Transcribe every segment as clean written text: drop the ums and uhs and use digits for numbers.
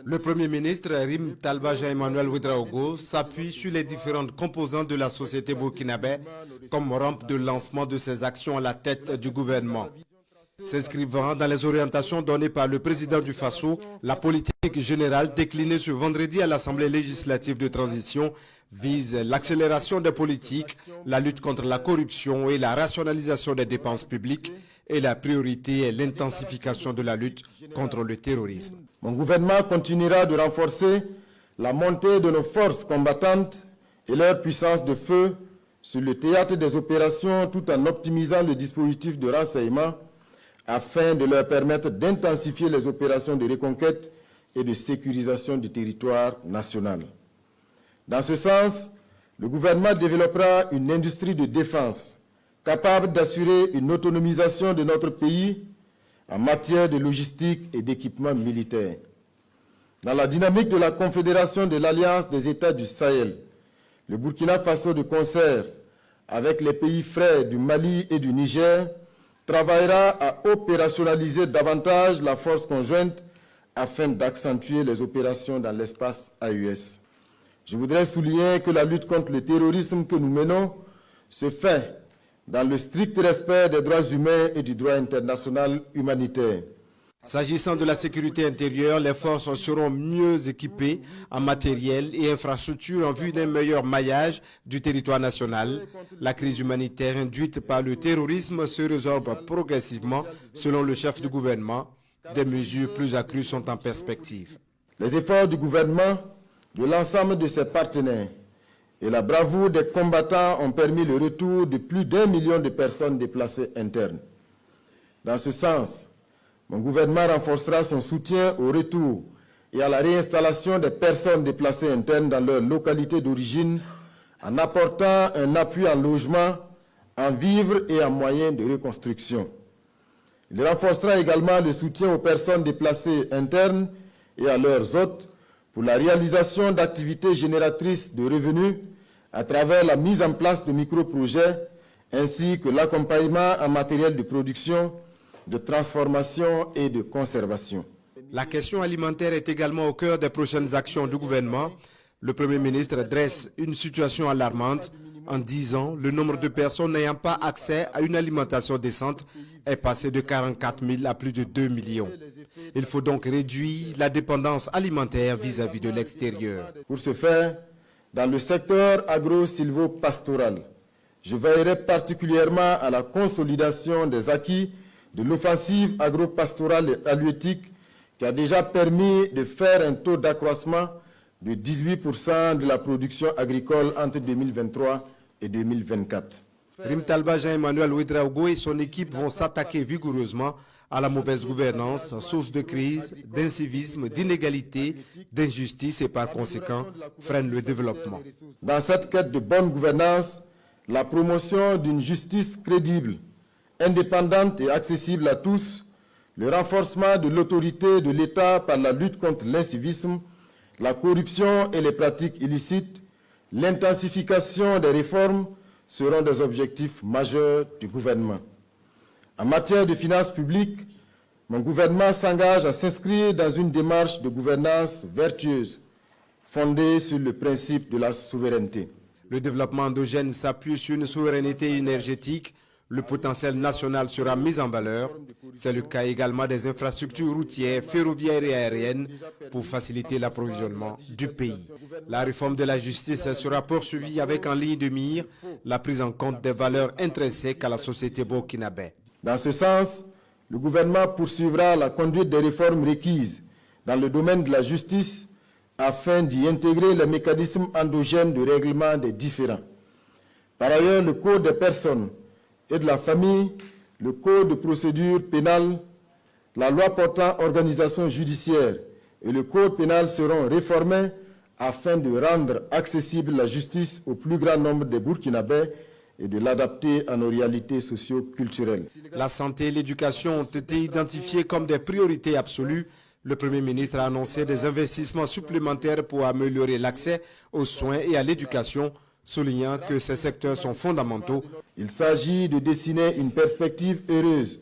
Le Premier ministre Rim Talba Jean-Emmanuel Ouedraogo s'appuie sur les différentes composantes de la société burkinabé comme rampe de lancement de ses actions à la tête du gouvernement. S'inscrivant dans les orientations données par le président du Faso, la politique générale déclinée ce vendredi à l'Assemblée législative de transition vise l'accélération des politiques, la lutte contre la corruption et la rationalisation des dépenses publiques, et la priorité est l'intensification de la lutte contre le terrorisme. Mon gouvernement continuera de renforcer la montée de nos forces combattantes et leur puissance de feu sur le théâtre des opérations tout en optimisant le dispositif de renseignement afin de leur permettre d'intensifier les opérations de reconquête et de sécurisation du territoire national. Dans ce sens, le gouvernement développera une industrie de défense capable d'assurer une autonomisation de notre pays en matière de logistique et d'équipement militaire. Dans la dynamique de la Confédération de l'Alliance des États du Sahel, le Burkina Faso, de concert avec les pays frères du Mali et du Niger, travaillera à opérationnaliser davantage la force conjointe afin d'accentuer les opérations dans l'espace AES. Je voudrais souligner que la lutte contre le terrorisme que nous menons se fait dans le strict respect des droits humains et du droit international humanitaire. S'agissant de la sécurité intérieure, les forces seront mieux équipées en matériel et infrastructures en vue d'un meilleur maillage du territoire national. La crise humanitaire induite par le terrorisme se résorbe progressivement, selon le chef du gouvernement. Des mesures plus accrues sont en perspective. Les efforts du gouvernement, de l'ensemble de ses partenaires et la bravoure des combattants ont permis le retour de plus d'1 million de personnes déplacées internes. Dans ce sens, mon gouvernement renforcera son soutien au retour et à la réinstallation des personnes déplacées internes dans leur localité d'origine en apportant un appui en logement, en vivres et en moyens de reconstruction. Il renforcera également le soutien aux personnes déplacées internes et à leurs hôtes pour la réalisation d'activités génératrices de revenus à travers la mise en place de micro-projets ainsi que l'accompagnement en matériel de production, de transformation et de conservation. La question alimentaire est également au cœur des prochaines actions du gouvernement. Le Premier ministre dresse une situation alarmante. En 10 ans, le nombre de personnes n'ayant pas accès à une alimentation décente est passé de 44 000 à plus de 2 millions. Il faut donc réduire la dépendance alimentaire vis-à-vis de l'extérieur. Pour ce faire, dans le secteur agro-silvo-pastoral, je veillerai particulièrement à la consolidation des acquis de l'offensive agro-pastorale et halieutique qui a déjà permis de faire un taux d'accroissement de 18% de la production agricole entre 2023 et 2024. Rim Talba Jean-Emmanuel Ouedraogo et son équipe vont s'attaquer vigoureusement à la mauvaise gouvernance, source de crise, d'incivisme, d'inégalité, d'injustice et par conséquent freine le développement. Dans cette quête de bonne gouvernance, la promotion d'une justice crédible, indépendante et accessible à tous, le renforcement de l'autorité de l'État par la lutte contre l'incivisme, la corruption et les pratiques illicites, l'intensification des réformes seront des objectifs majeurs du gouvernement. En matière de finances publiques, mon gouvernement s'engage à s'inscrire dans une démarche de gouvernance vertueuse, fondée sur le principe de la souveraineté. Le développement endogène s'appuie sur une souveraineté énergétique. Le potentiel national sera mis en valeur. C'est le cas également des infrastructures routières, ferroviaires et aériennes pour faciliter l'approvisionnement du pays. La réforme de la justice sera poursuivie avec en ligne de mire la prise en compte des valeurs intrinsèques à la société burkinabé. Dans ce sens, le gouvernement poursuivra la conduite des réformes requises dans le domaine de la justice afin d'y intégrer les mécanismes endogènes de règlement des différends. Par ailleurs, le Code des personnes et de la famille, le Code de procédure pénale, la loi portant organisation judiciaire et le Code pénal seront réformés afin de rendre accessible la justice au plus grand nombre des Burkinabés et de l'adapter à nos réalités socio-culturelles. La santé et l'éducation ont été identifiées comme des priorités absolues. Le Premier ministre a annoncé des investissements supplémentaires pour améliorer l'accès aux soins et à l'éducation, soulignant que ces secteurs sont fondamentaux. Il s'agit de dessiner une perspective heureuse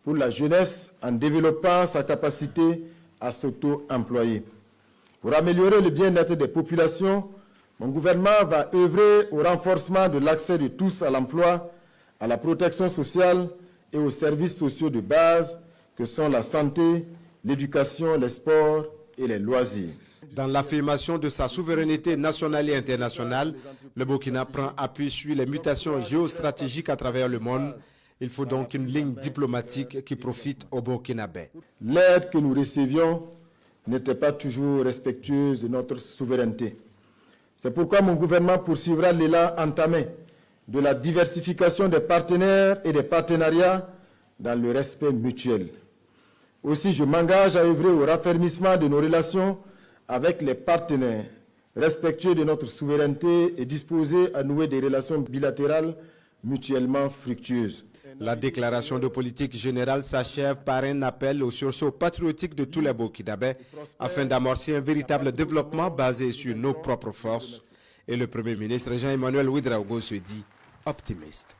pour la jeunesse en développant sa capacité à s'auto-employer. Pour améliorer le bien-être des populations, mon gouvernement va œuvrer au renforcement de l'accès de tous à l'emploi, à la protection sociale et aux services sociaux de base que sont la santé, l'éducation, les sports et les loisirs. Dans l'affirmation de sa souveraineté nationale et internationale, le Burkina prend appui sur les mutations géostratégiques à travers le monde. Il faut donc une ligne diplomatique qui profite aux Burkinabés. L'aide que nous recevions n'était pas toujours respectueuse de notre souveraineté. C'est pourquoi mon gouvernement poursuivra l'élan entamé de la diversification des partenaires et des partenariats dans le respect mutuel. Aussi, je m'engage à œuvrer au raffermissement de nos relations avec les partenaires, respectueux de notre souveraineté et disposés à nouer des relations bilatérales mutuellement fructueuses. La déclaration de politique générale s'achève par un appel au sursaut patriotique de tous les Burkinabés afin d'amorcer un véritable développement basé sur nos propres forces. Et le Premier ministre Jean-Emmanuel Ouedraogo se dit optimiste.